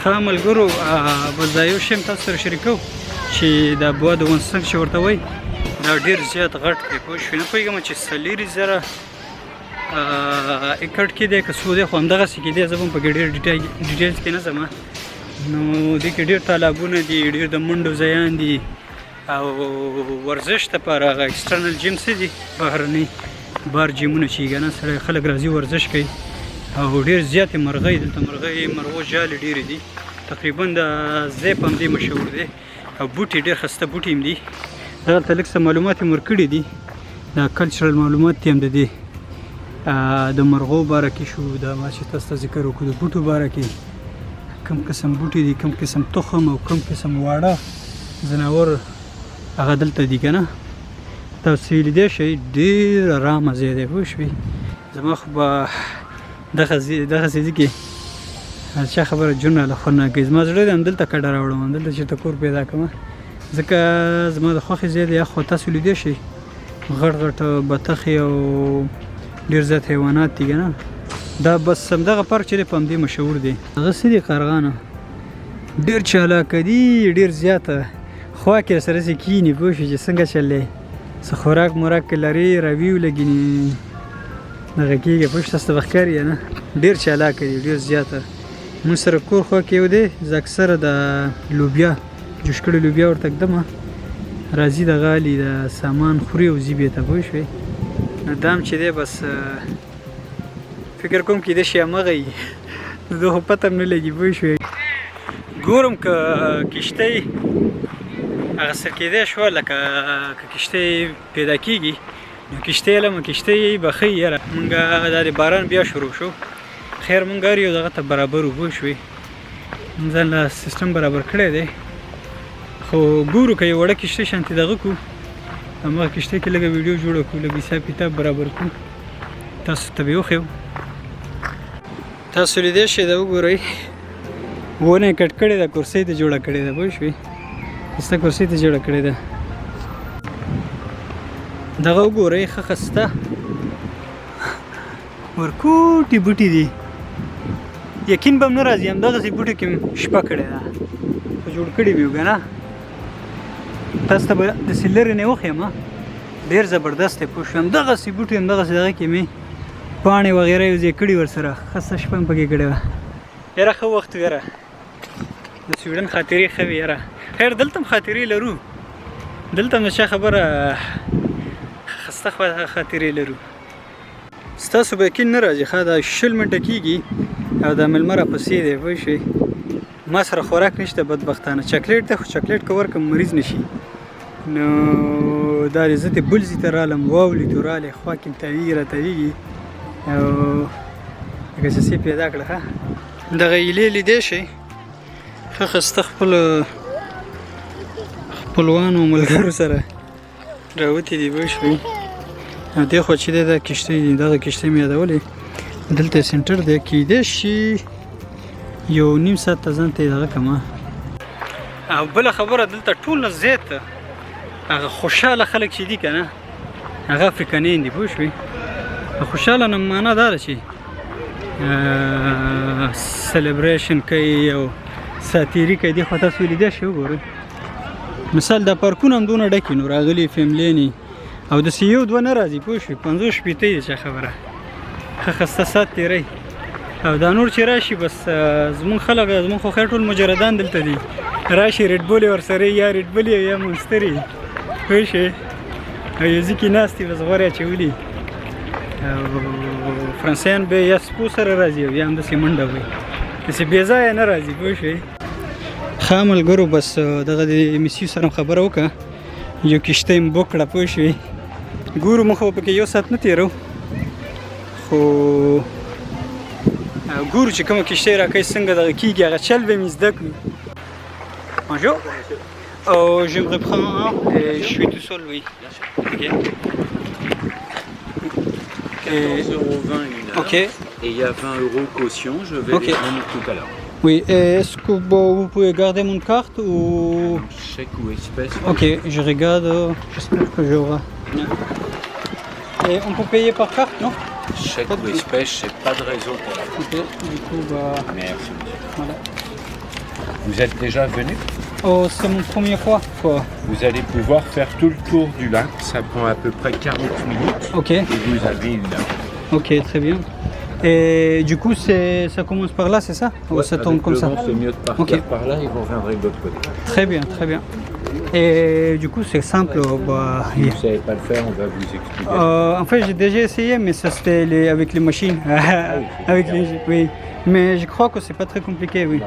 ښه ملګرو بس دا یو شی تاسو سره شریکو چې دا بوا د ونسنګ چې ورته وایي دا ډېر زیات غټ دی پوه شوې نه پوهېږم چې 40,000 ایکړ کې دی که څو دی خو همدغسې کې دی زه به هم پکې ډېر ډیټیلز کې نه ځم نو دې کې ډېر تالابونه دي ډېر د منډو ځایان دي او ورزش دپاره هغه ایکسټرنل جیم څه دي بهرني بار جیمونه چې که نه سړی خلک راځي ورزش کوي او ډېر زیاتې مرغۍ دلته مرغو جالې ډېرې دي تقریبا د ځای په همدې مشهور دی او بوټي ډېر ښایسته بوټي هم دي دلته لږ څه معلومات یې ورکړي دي دا کلچرل معلومات دي هم د دې د مرغو باره کې شو دا ما چې تاسو ته ذکر وکړو د بوټو باره کې کوم قسم بوټي دي کوم قسم تخم او کوم قسم واړه ځناور هغه دلته دي که نه تاسو لیدی شئ ډېر ارامه ځای دی پوه شوې زما خو به دغسې ځای کې چا خبره جون راله خوند نه کوي زما زړه دی همدلته کډه راوړم همدلته چېرته کور پیدا کړم ځکه زما د خوښې ځای دی خو تاسو لیدی شئ غټ غټ بطخې او ډېر زیات حیوانات دي که نه دا بس همدغه پارک چې دی په همدې مشهور دی هغه څه دي کارغانه ډېر چالاکه دي ډېر زیاته خوا کې راسره چې کښېني پوه شوې چې څنګه چل دی څه خوراک موراک لري راوي ولګیني دغه کېږي پوه شوې تاسو ته به ښکاري نه ډېر چالاکه دي ډېر زیاته مونږ سره کور خوا کې یو دی زه اکثره د لوبیا جوش کړې لوبیا ورته ږدم راځي دغه الي د سامان خوري او ځي بېرته پوه شوې نو دا هم چې دی بس فکر کوم کېدای شي همغه وي نو زه خو پته هم نه لګي پوه شوې ګورم که کښتۍ هغه سر کېدای شوه لکه که کښتۍ پیدا کېږي نو کښتۍ علمه کښتۍ به ښه وي یاره مونږ دا د باران بیا شروع شو خیر مونږ هر یو دغه ته برابر وو پوه شوې مونږ ځان له سیسټم برابر کړی دی خو ګورو که یو وړه کښتۍ شانتې دغه کړو همغه کښتۍ کې لږه ویډیو جوړه کړو لږ حساب کتاب برابر کړو تاسو ته به یې وښیو تاسو لیدی شئ دا وګورئ ونه یې کټ کړې ده کرسۍ ته جوړه کړې ده پوه شوې ښایسته کرسۍ ته جوړه کړې ده دغه وګورئ ښه ښایسته ورکوټي بوټي دي یقین به هم نه راځي همدغسې بوټي کې شپه کړې ده خو جوړ کړي وي که نه تاسو ته به داسې لرې نه وښیم ډېر زبردست دی پوه شوې همدغسې بوټي همدغسې دغه کې مې پاڼې وغیره یو ځای کړي ورسره ښایسته شپه هم پکې کړې وه یاره ښه وخت و یاره د سویډن خاطرې ښه وي یاره خیر دلته هم خاطرې لرو دلته هم د چا خبره ښایسته خاطرې لرو ستاسو به یقین نه راځي ښه دا 20 منټه کېږي او دا مېلمه راپسې دی پوه شوې ما سره خوراک نشته بدبختانه چاکلیټ دی خو چاکلیټ که ورکړم مریض نشي نو دا دی زه دې بلځي ته رالم واولې ته رالې خوا کې تاویږي راتاویږي او لکه څه پیدا کړه ښه دغه ایلې لیدی شئ ښه ښایسته خپلوانو ملګرو سره راوتې دي پوه شوې او دې خوا چې دی دا کښتۍ دي دغه کښتۍ مې یادولې دلته سنټر دی کېدای شي 1.5 ساعت ته ځان ته یې دغه کړم او بله خبره دلته ټول زیات هغه خوشحاله خلک چې دي که نه هغه افریقنیان دي پوه شوې خوشحاله نه معنا دا ده چې سلیبریشن کوي او ساتیري کوي دې خوا تاسو لیدی شئ وګورئ مثال دا پارکونه هم دونه ډکې نو راغلي فیملیانې او داسې یو دوه نه راځي پوه شوې 50 شپېته یې چا خبره ښه ښایسته سات تېری او دا نور چې راشي بس زمونږ خلک زمونږ خو خیر ټول مجردان دلته دي راشي ریډ بول یې ورسره یا ریډ بول یې یا مونستر یې پوه شوې او یو ځای کې ناست دي بس غور یې اچولي او فرانسیان به یا سپو سره راځي او یا همداسې منډه وي داسې بې ځایه نه راځي پوه شوې ښه ملګرو بس دغه د مسیو سره خبره وکړه یو کښتۍ مې بوک کړه پوه شوې ګورو موږ خو پکې 1 ساعت نه تېرو خو ګورو چې کومه کښتۍ راکوي څنګه دغه کېږي هغه چل به مې زده کړو Bonjour. J'aimerais prendre un et je suis tout seul, oui. Ok. €14,20 une heure. Ok. Et il y a 20 € caution, je vais les prendre tout à l'heure. Oui, est-ce que vous pouvez garder mon carte ou... Chèque ou espèce. Ok, je regarde, j'espère que j'aurai. Et on peut payer par carte, non? Chèque ou espèce, j'ai pas de réseau pour la Ok, du coup, bah... Merci. Voilà. Vous êtes déjà venu? Oh, c'est mon première fois, quoi. Vous allez pouvoir faire tout le tour du lac. Ça prend à peu près 40 minutes. Ok, Et vous avez une heure. ok, très bien. Et du coup, ça commence par là, c'est ça? Ou Ouais, ça tourne avec comme le ça? vent, c'est mieux de partir Ok. par là et vous reviendrez de l'autre côté. Très bien, très bien. Et du coup, c'est simple. Bah, Si vous ne savez pas le faire, on va vous expliquer. en fait, j'ai déjà essayé, mais ça c'était avec les machines. Avec les, oui. Mais je crois que c'est pas très compliqué, oui. Non,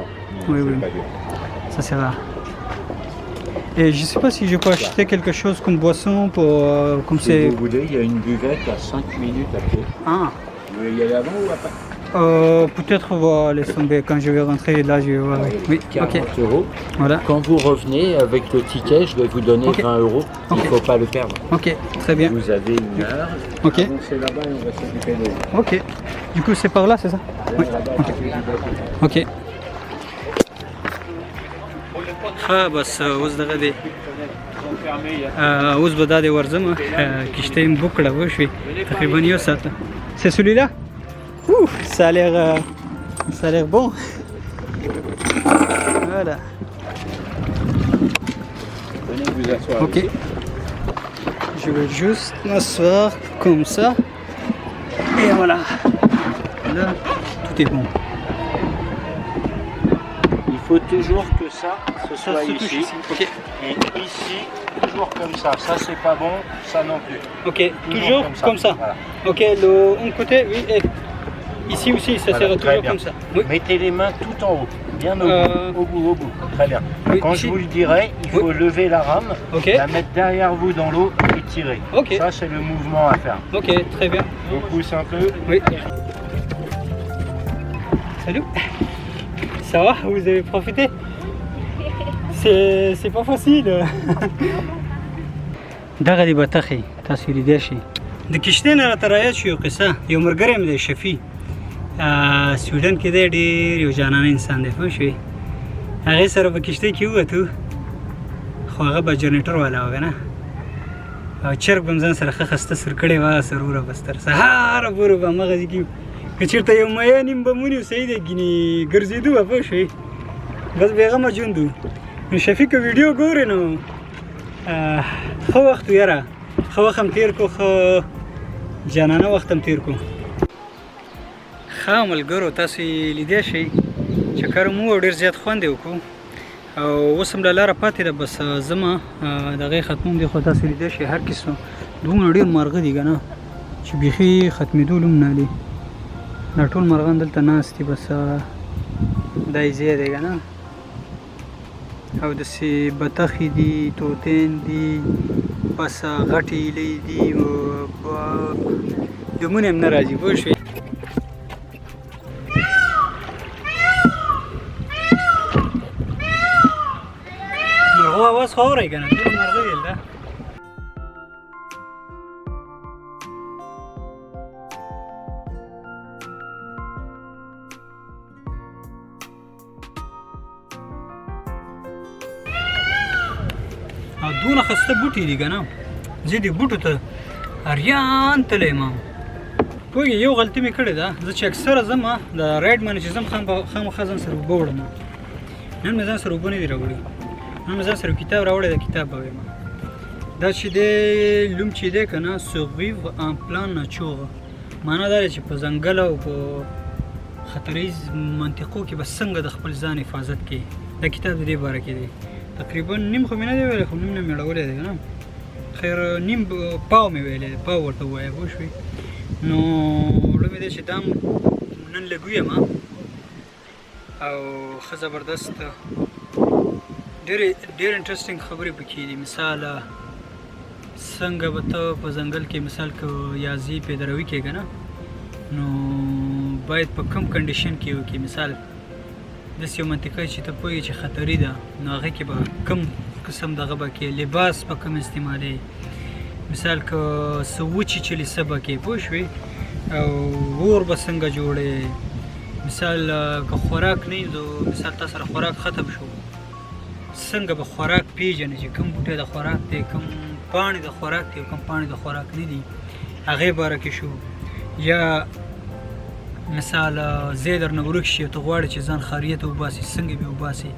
Oui, c'est oui. pas dur. Ça c'est rare. Et je sais pas si je peux acheter quelque chose comme boisson pour comme Si c'est. vous voulez, il y a une buvette à 5 minutes à pied. Ah. Vous voulez y aller avant ou après? Peut-être on va laisser tomber quand je vais rentrer là, je vais voir. Oui. 40 Ok. euros. Voilà. Quand vous revenez avec le ticket, je vais vous donner Ok. 20 euros. Il Ok. ne faut pas le perdre. Ok. Très bien. Vous avez une heure. Ok. Avancez là-bas et on va s'occuper de vous. Ok. Du coup, c'est par là, c'est ça? Oui. Là-bas, à côté du bateau. اوكي ها بس اوس دغه دی اوس به دا دی ورځم کشته یې بوک کړه وشوي تقریبا یو ساعت c'est celui-là ça a l'air bon voilà Venez vous asseoir. ok je vais juste m'asseoir comme ça et voilà là tout est bon. Il faut toujours que ça se Ça soit se touche ici. ici. Ok. Et ici, toujours comme ça. Ça, c'est pas bon, ça non plus. Ok, toujours comme ça. Voilà. Ok, un côté, oui, et ici aussi, ça Voilà, sera très toujours bien. comme ça. Oui. Mettez les mains tout en haut, bien au bout, au bout. Très bien. Oui, Quand ici. je vous le dirai, il faut lever la rame, Ok. la mettre derrière vous dans l'eau et tirer. Ok. Ça, c'est le mouvement à faire. Ok, très bien. Je vous pousse un peu. Oui. Salut. Ça va? Vous avez profité? C'est pas facile. دغه دی بطخې تاسو لیدای شئ د کشتۍ نه راته رایاد شو یو قصه یو ملګری مې دی شفیع سویډن کې دی ډېر یو جانانه انسان دی پوه شوې هغې سره په کشتۍ کې ووتو خو هغه به جنریټر والا و که نه او چرګ به م ځان سره ښه خسته سور کړی وه سروره بس تر سهاره پورې به همغسې کېږو که چېرته یو میا نیم به ونیو صحیح دی ګینې ګرځېدو به پوه شوې بس بېغمه ژوند و نو شفیع که ویډیو ګورې نو ښه وخت و یاره ښه وخت هم تېر کړو ښه جانانه وخت هم تېر کړو ښه ملګرو تاسو یې لیدی شئ چکر مو او ډېر زیات خوند یې وکړو او اوس هم له لاره پاتې ده بس ځمه د هغې ختموم دی خو تاسو لیدی شئ هر کیسو دومره ډېر مارغه دي که نه چې بیخي ختمېدو هم نه دي دا ټول مرغان دلته ناست دي بس دا یې ځای دی که نه او داسې بطخې دي طوطین دي بس غټې هیلۍ دي نومونه هم نه راځي پوه شوې مرغو اواز خو اورئ که نه ټول مرغه ویل ده او دونه خسته بوټي دي که نه زه دې بوټو ته اریان تللی یم پوهېږې یو غلطي مې کړې ده زه چې اکثره ځم د راید باندې چې ځم خامخا ځان سره اوبه وړم نن مې ځان سره اوبه نه دي راوړي نن مې ځان سره کتاب راوړی د کتاب به وایم دا چې دی لوم چې دی که نه survivre en plan nature معنا دا دی چې په ځنګل او په خطریز منطقو کې به څنګه د خپل ځان حفاظت کوي دا کتاب د دې باره کې دی تقریبا نیم خو مې نه دی ویلی خو نیم نه مې اړولی دی که نه خیر نیم پاو مې ویلی دی پاو ورته ووایه پوه شوې نو زړه مې دی چې دا نن لږ ویم او ښه زبردست ډېر انټرسټینګ خبرې پکې دي مثال څنګه به ته په ځنګل کې مثال که یازې پیداروي کې که نه نو باید په کم کنډیشن کې وکړي مثال داسې یو منطقه چې ته پوهېږې چې خطري ده نو هغې کې به کم قسم دغه به کې لباس به کم استعمالوي مثال که څه وچیچلي څه به کې پوه شوې او اور به څنګه جوړې مثال که خوراک نه وي نو مثال تا سره خوراک ختم شو څنګه به خوراک پېژنې چې کوم بوټی د خوراک دی کوم پاڼې د خوراک دی او کوم پاڼې د خوراک نه دي هغې باره کې شو یا مثال زه درنه ورک شي ته غواړې چې ځان خاریه ته وباسي څنګه به وباسي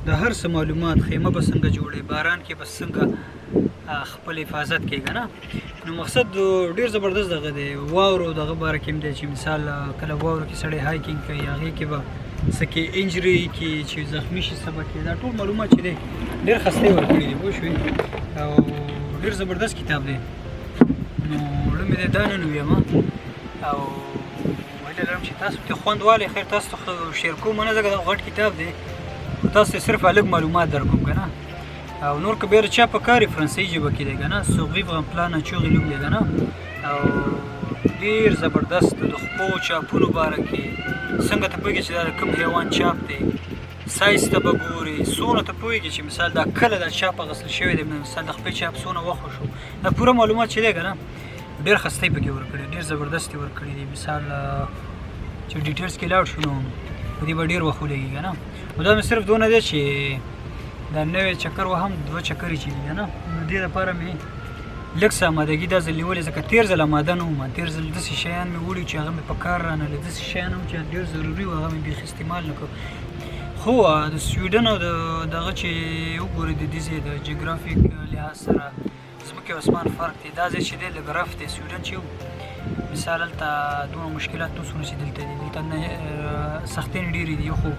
د هر څه معلومات خیمه به څنګه جوړې باران کې به څنګه خپل حفاظت کېږي نه نو مقصد ډېر زبردست دغه دی واورو دغه باره کې هم دی چې مثال کله واورو کې سړی هایکینګ کوي هغې کې به څه کې انجري کې چې زخمي شي څه به کې دا ټول معلومات چې دی ډېر ښایسته یې ورکړي دي پوه شوې او ډېر زبردست کتاب دی نو زړه مې دی دا نن ویم او هیله لرم چې تاسو ته خوند والی خیر تاسو ته شیر کوم نه ځکه دا غټ کتاب دی تاسو ته صرف لږ معلومات در کوم که نه او نور که بیا چا په کار فرانسوي ژبه کې دی که نه سوغیف غمپلان چوغې نوم دی که نه او ډېر زبردست د خپو چاپونو باره کې څنګه ته پوهېږې چې دا د کوم حیوان چاپ دی سایز ته به ګورې څونه ته پوهېږې چې مثال دا کله دا چاپ اخیستل شوی دی مثال د خپې چاپ څونه وخت وشو دا پوره معلومات چې دی که نه ډېر ښایسته یې پکې ورکړي ډېر زبردست یې ورکړي دي مثال چې ډیټیلز کې لاړ شو نو په دې به ډېر وخت ولګي که نه نو دا مې صرف دونه دی چې دا نوی چکر وهم 2 چکرې چې دي که نه نو دې دپاره مې لږ څه آمادګي دا ځل نیولې ځکه تېر ځل آماده نه وم تېر ځل داسې شیان مې وړي چې هغه مې په کار رانهلې داسې شیان هم چې ډېر ضروري وو هغه مې بیخي استعمال نه کړو خو د سویډن او دغه چې وګورئ د دې ځای د جغرافیک لحاظ سره ځمکې او اسمان فرق دی دا ځای چې دی لږ رف دی سویډن چې مثال هلته دومره مشکلات نه څونه چې دلته دي دلته سختۍ ډېرې دي خو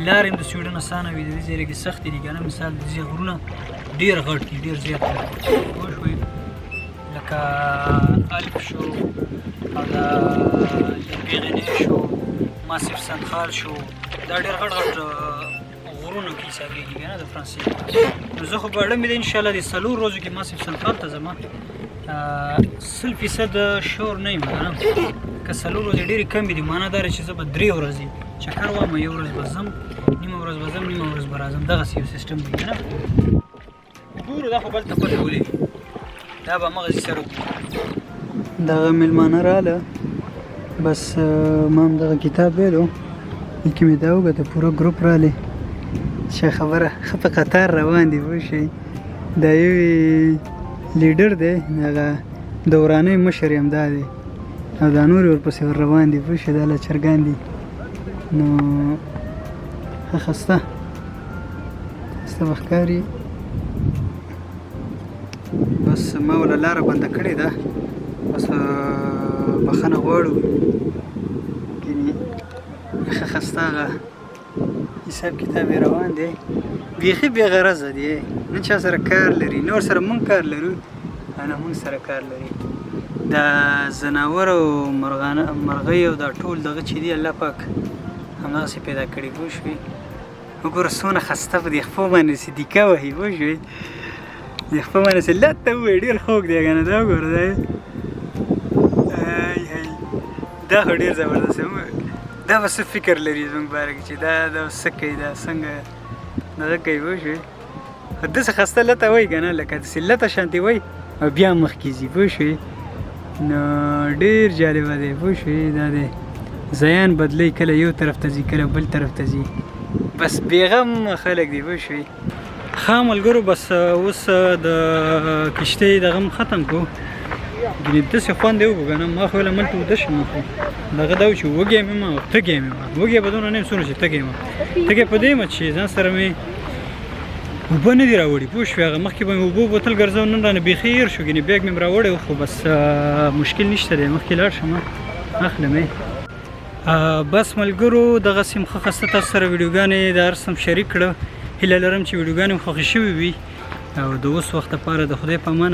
لارې هم د سویډن اسانه وي د دې ځای لږې سختې دي که نه مثال د دې غرونه ډېر غټ دي ډېر زیات پوه شوې لکه الپ شو او د بیغنې شو ماسیف سنخال شو دا ډېر غټ غټ غرونو کې حسابېږي که نه د فرانسې نو زه خو په اړه مې دی انشاءالله د 4 ورځو کې ماسیف سنخال ته ځم 100% شور نه یم که نه که 4 ورځې ډېرې کمې دي معنا دا چې زه به 3 ورځې چکر وایم 1 ورځ به ځم نیمه ورځ به ځم نیمه ورځ به راځم دغسې یو سیسټم دی که نه وګورو دا خو بلته پته ولګي دا به همغسې سره دغه مېلمانه راله بس ما هم دغه کتاب ویلو کې مې دا وکته پوره ګروپ رالی چې خبره ښه په قطار روان دي پوه شئ دا یو لیډر دی هغه دورانۍ مشر یې همدا دی او دا نور یې ورپسې ور روان دي پوه شئ دا له چرګان دي نو ښه ښایسته به ښکاري بس ما وله لاره بنده کړې ده بس بخښنه غواړو ګینې ښه ښایسته هغه حساب کتاب یې روان دی بیخي بې غرضه دی نه چا سره کار لري نه ورسره مونږ کار لرو نه مونږ سره کار لري دا ځناور او مرغۍ او دا ټول دغه چې دي الله پاک همدغسې پیدا کړي پوه شوې وګوره څونه ښایسته په دې خپو باندې چې دیکه وهي پوه شوې د خپو باندې چې لته ووایي ډېر خوږ دی که نه دا وګوره دا خو ډېر زبردست دا به څه فکر لري زموږ باره کې چې دا څه کوي دا څنګه دغه کوي پوه شوې خو داسې ښایسته لته وایي که نه لکه داسې لته شانتې وایي او بیا مخکې ځي پوه شوې نو ډېر جالبه دی پوه شوې دا دی ځایان بدلوي کله یو طرف ته ځي کله بل طرف ته ځي بس بېغم خلک دی پوه شوې ښه ملګرو بس اوس د کشتۍ دغه هم ختم کړو ګینې داسې خوند یې وکړو که نه ما خو ویله ملته وده شم خو دغه دا و چې وږی یم یم او تږی یم یم وږی به دومره نه یم څومره چې تږی یم تږی په دې یم چې ځان سره مې اوبه نه دي راوړي پوه شوې هغه مخکې به مې اوبو بوتل ګرځو نن رانه بیخي هېر شو ګینې بیګ مې راوړی خو بس مشکل نشته دی مخکې لاړ شم اخلم یې بس ملګرو دغسې هم ښه ښایسته تاسو سره ویډیوګانې د هر څه هم شریک کړه هیله لرم چې ویډیوګانې مو خوښې شوې وي او د اوس وخت لپاره د خدای په امان